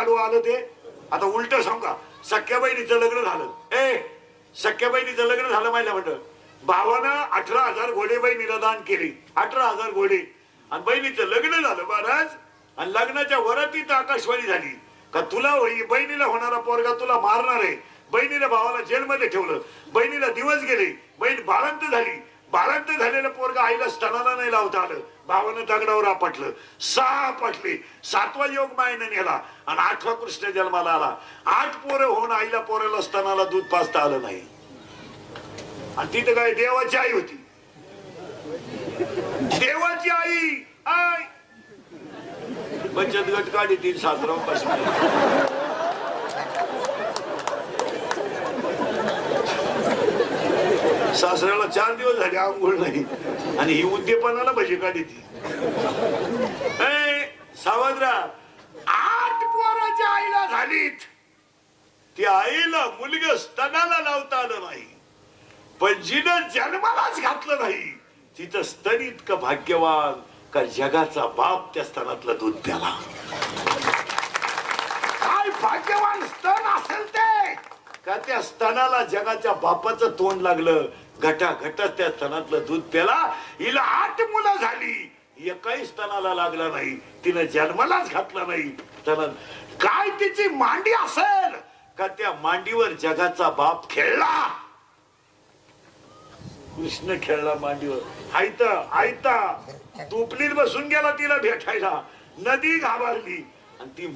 आडवं आलं ते. आता उलट सांगू का, सख्या बहिणीचं लग्न झालं. सख्या बहिणीचं लग्न झालं माहिती म्हणलं, भावानं 18,000 घोडे बहिणीला दान केले. 18,000 घोडे. आणि बहिणीचं लग्न झालं महाराज. आणि लग्नाच्या वरातीत आकाशवाणी झाली का तुला बहिणीला होणारा पोरगा तुला मारणार आहे. बहिणीला भावाला जेलमध्ये ठेवलं. बहिणीला दिवस गेले. बहीण बाळंत झाली. बाळंत झालेलं पोरगा आईला स्तनाला नाही लावता आलं. भावानं दगडावर आपटलं. 6 आपटले. 7वा योग मायेने नेला. आणि 8वा कृष्ण जन्माला आला. 8 पोरं होऊन आईला पोराला स्तनाला दूध पाजता आलं नाही. आणि तिथं काय देवाची आई होती. देवाची आई बचत गट काढी ती सासरा सासऱ्याला 4 दिवस झाले आंघोळ नाही. आणि ही उद्दीपनाला भजी काढी ती. सावधरा 8 पोराच्या आईला झालीत. ती आईला मुलगा स्तनाला लावता आलं नाही. पण जिनं जन्मालाच घातलं नाही तिथं स्तन इतकं भाग्यवान का जगाचा बाप त्या स्तनातलं दूध प्याला. काय भाग्यवान स्तन असेल ते का त्या स्तनाला जगाच्या बापाचं तोंड लागलं. घटाघट त्या स्तनातलं दूध प्याला. हिला 8 मुलं झाली. एकाही स्तनाला लागला नाही. तिनं जन्मालाच घातला नाही. काय तिची मांडी असेल का त्या मांडीवर जगाचा बाप खेळला. कृष्ण खेळला मांडीवर. आयता तुपलीत बसून गेला तिला भेटायला. नदी घाबरली आणि ती